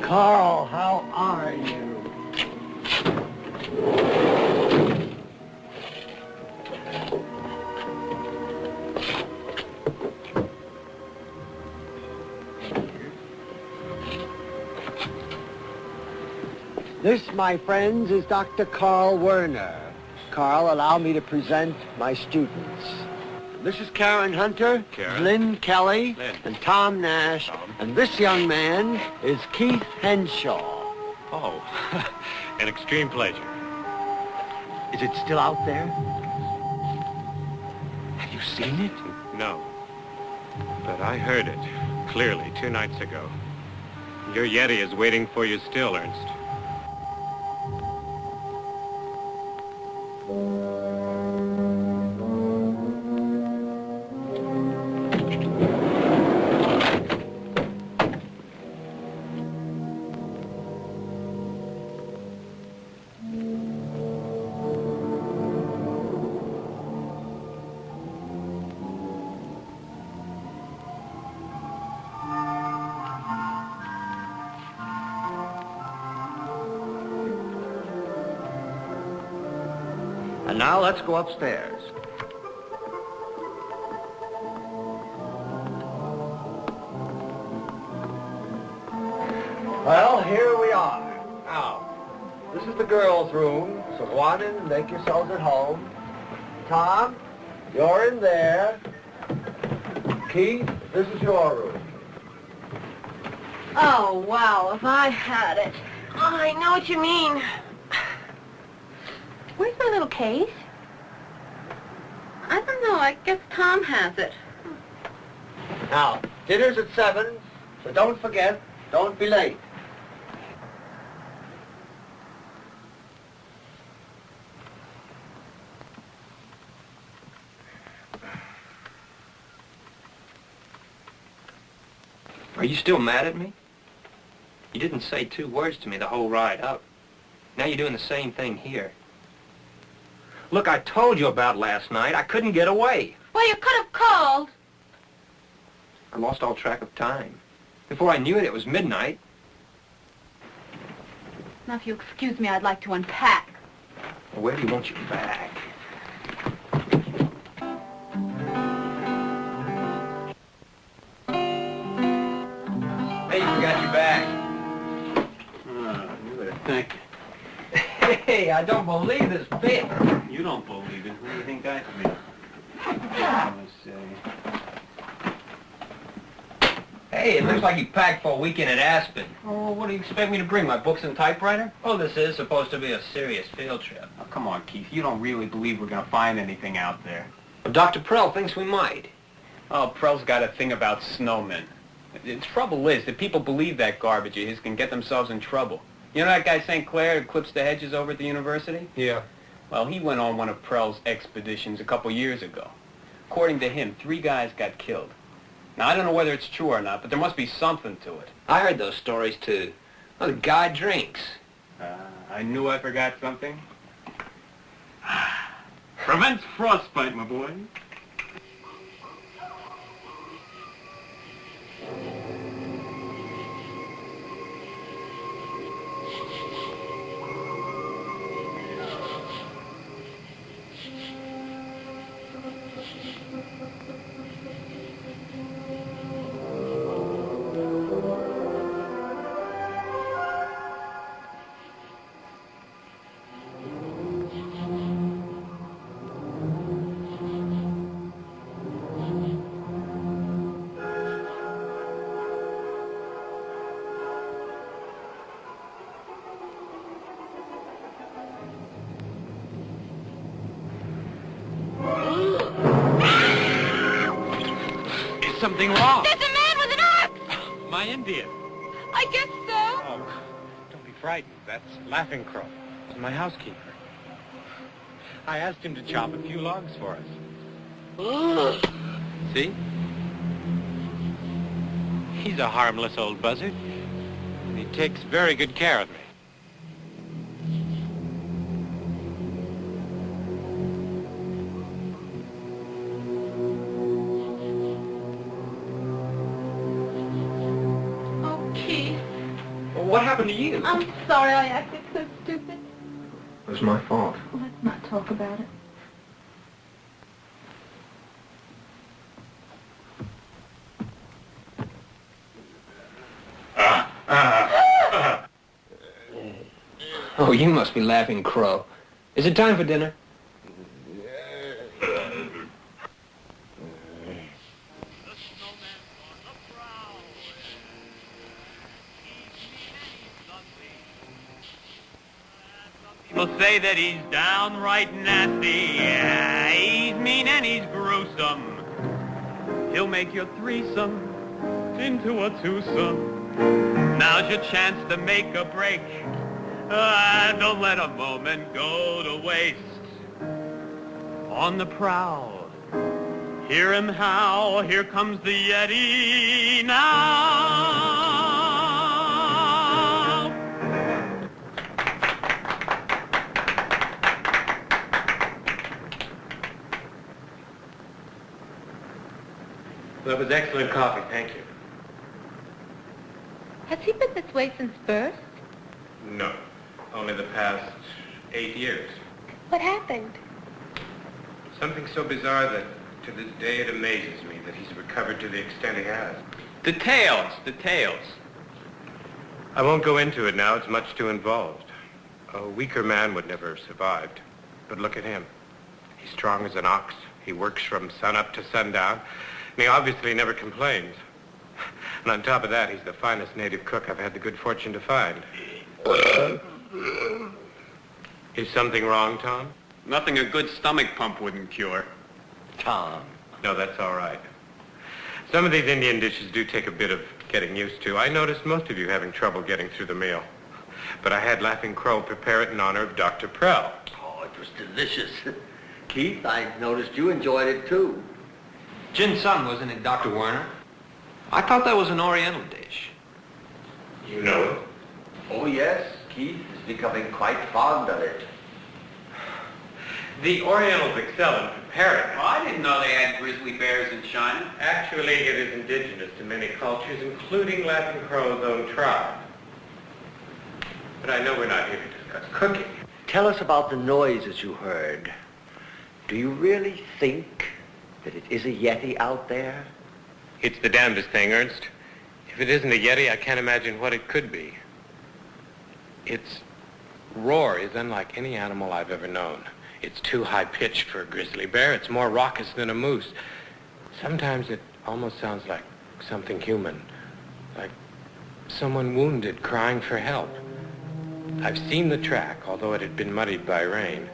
Carl, how are you? This, my friends, is Dr. Carl Werner. Carl, allow me to present my students. This is Karen Hunter, Karen. Lynn Kelly, Lynn. and Tom Nash. Tom. And this young man is Keith Henshaw. Oh, an extreme pleasure. Is it still out there? Have you seen it? No. But I heard it clearly 2 nights ago. Your Yeti is waiting for you still, Ernst. And now let's go upstairs. Well, here we are. Now, this is the girls' room, so go on in and make yourselves at home. Tom, you're in there. Keith, this is your room. Oh, wow, if I had it. Oh, I know what you mean. Where's my little case? I don't know. I guess Tom has it. Now, dinner's at 7, so don't forget, don't be late. Are you still mad at me? You didn't say 2 words to me the whole ride up. Now you're doing the same thing here. Look, I told you about last night. I couldn't get away. Well, you could have called. I lost all track of time. Before I knew it, it was midnight. Now, if you excuse me, I'd like to unpack. Well, where do you want your bag? Hey, you forgot your bag. You better thank you. Hey, I don't believe this bit. You don't believe it. Who do you think I can be? Let's see. Hey, it looks like you packed for a weekend at Aspen. Oh, what do you expect me to bring, my books and typewriter? Oh, this is supposed to be a serious field trip. Oh, come on, Keith. You don't really believe we're going to find anything out there. Well, Dr. Prell thinks we might. Oh, Prell's got a thing about snowmen. The trouble is that people believe that garbage of his can get themselves in trouble. You know that guy St. Clair who clips the hedges over at the university? Yeah. Well, he went on one of Prell's expeditions a couple years ago. According to him, 3 guys got killed. Now, I don't know whether it's true or not, but there must be something to it. I heard those stories, too. Well, the guy drinks. I knew I forgot something. Prevents frostbite, my boy. Something wrong. There's a man with an axe! My Indian. I guess so. Oh, don't be frightened. That's Laughing Crow. He's my housekeeper. I asked him to chop a few logs for us. See? He's a harmless old buzzard, and he takes very good care of me. What happened to you? I'm sorry I acted so stupid. It was my fault. Let's not talk about it. Oh, you must be Laughing Crow. Is it time for dinner? People say that he's downright nasty. Yeah, he's mean and he's gruesome. He'll make your threesome into a twosome. Now's your chance to make a break. Don't let a moment go to waste. On the prowl, hear him howl. Here comes the Yeti now. That was excellent coffee, thank you. Has he been this way since birth? No, only the past 8 years. What happened? Something so bizarre that to this day it amazes me that he's recovered to the extent he has. Details. I won't go into it now, it's much too involved. A weaker man would never have survived. But look at him. He's strong as an ox. He works from sunup to sundown. And he obviously never complains. And on top of that, he's the finest native cook I've had the good fortune to find. Is something wrong, Tom? Nothing a good stomach pump wouldn't cure. Tom. No, that's all right. Some of these Indian dishes do take a bit of getting used to. I noticed most of you having trouble getting through the meal. But I had Laughing Crow prepare it in honor of Dr. Prell. Oh, it was delicious. Keith, I noticed you enjoyed it too. Gin Sun, wasn't it, Dr. Werner? I thought that was an Oriental dish. You know it? Oh, yes. Keith is becoming quite fond of it. The Orientals excel in preparing it. Well, I didn't know they had grizzly bears in China. Actually, it is indigenous to many cultures, including Laughing Crow's own tribe. But I know we're not here to discuss cooking. Tell us about the noises you heard. Do you really think that it is a Yeti out there? It's the damnedest thing, Ernst. If it isn't a Yeti, I can't imagine what it could be. Its roar is unlike any animal I've ever known. It's too high-pitched for a grizzly bear. It's more raucous than a moose. Sometimes it almost sounds like something human, like someone wounded crying for help. I've seen the track, although it had been muddied by rain.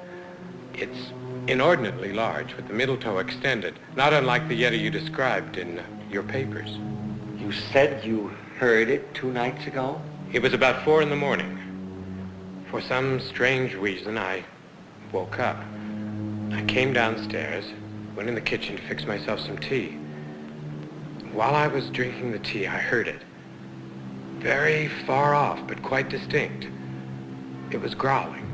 It's inordinately large, with the middle toe extended, not unlike the Yeti you described in your papers. You said you heard it 2 nights ago? It was about 4 in the morning. For some strange reason, I woke up. I came downstairs, went in the kitchen to fix myself some tea. While I was drinking the tea, I heard it. Very far off, but quite distinct. It was growling.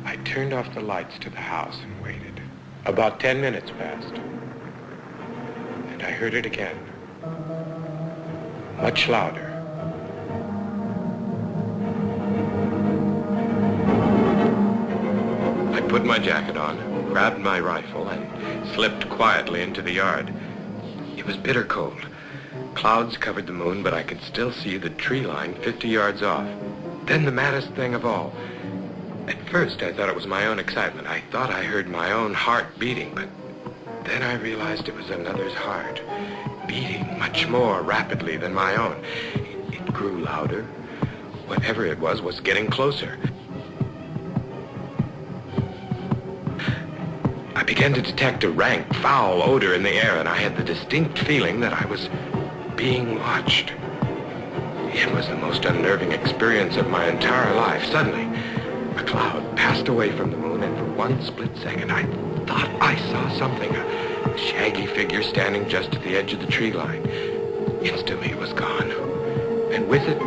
I turned off the lights to the house and waited. About 10 minutes passed. And I heard it again. Much louder. I put my jacket on, grabbed my rifle, and slipped quietly into the yard. It was bitter cold. Clouds covered the moon, but I could still see the tree line 50 yards off. Then the maddest thing of all. At first, I thought it was my own excitement. I thought I heard my own heart beating, but then I realized it was another's heart, beating much more rapidly than my own. It grew louder. Whatever it was getting closer. I began to detect a rank, foul odor in the air, and I had the distinct feeling that I was being watched. It was the most unnerving experience of my entire life. Suddenly, a cloud passed away from the moon, and for one split second, I thought I saw something, a shaggy figure standing just at the edge of the tree line. Instantly, it was gone, and with it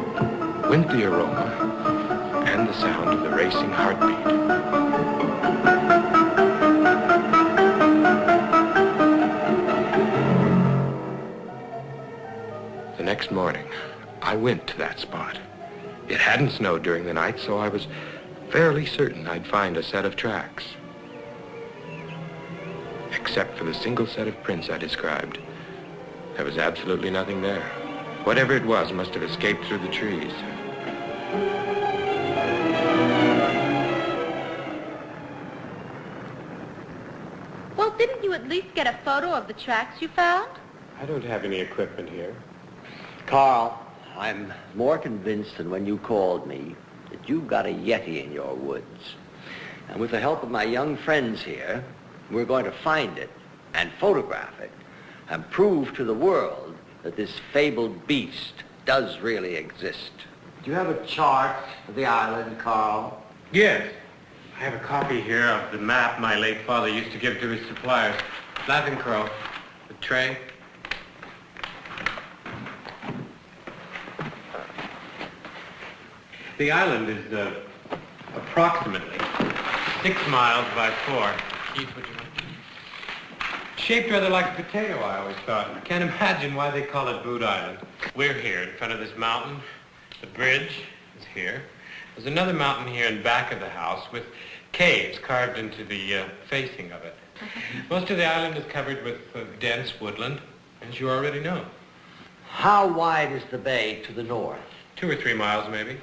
went the aroma and the sound of the racing heartbeat. The next morning, I went to that spot. It hadn't snowed during the night, so I was fairly certain I'd find a set of tracks. Except for the single set of prints I described. There was absolutely nothing there. Whatever it was must have escaped through the trees. Well, didn't you at least get a photo of the tracks you found? I don't have any equipment here. Carl, I'm more convinced than when you called me that you've got a Yeti in your woods. And with the help of my young friends here, we're going to find it and photograph it and prove to the world that this fabled beast does really exist. Do you have a chart of the island, Carl? Yes. I have a copy here of the map my late father used to give to his suppliers. Laughing Crow, the tray. The island is approximately 6 miles by 4. Keith, would you like? Shaped rather like a potato, I always thought. I can't imagine why they call it Boot Island. We're here in front of this mountain. The bridge is here. There's another mountain here in back of the house with caves carved into the facing of it. Most of the island is covered with dense woodland, as you already know. How wide is the bay to the north? 2 or 3 miles, maybe.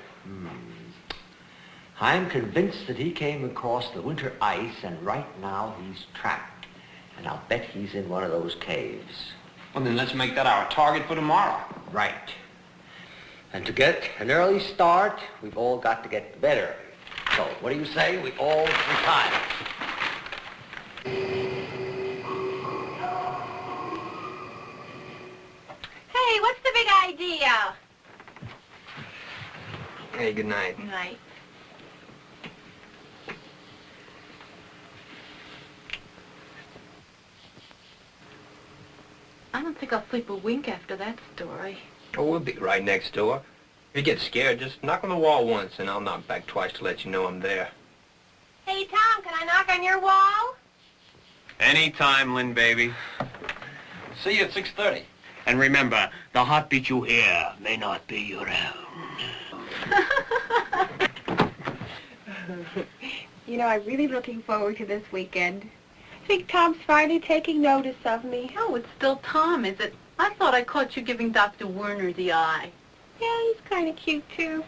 I'm convinced that he came across the winter ice, and right now he's trapped. And I'll bet he's in one of those caves. Well, then let's make that our target for tomorrow. Right. And to get an early start, we've all got to get to bed early. So, what do you say? We all retire. Hey, what's the big idea? Hey, good night. Good night. I don't think I'll sleep a wink after that story. Oh, we'll be right next door. If you get scared, just knock on the wall once, and I'll knock back twice to let you know I'm there. Hey, Tom, can I knock on your wall? Anytime, Lynn, baby. See you at 6:30. And remember, the heartbeat you hear may not be your own. You know, I'm really looking forward to this weekend. I think Tom's finally taking notice of me. Oh, it's still Tom, is it? I thought I caught you giving Dr. Werner the eye. Yeah, he's kind of cute, too.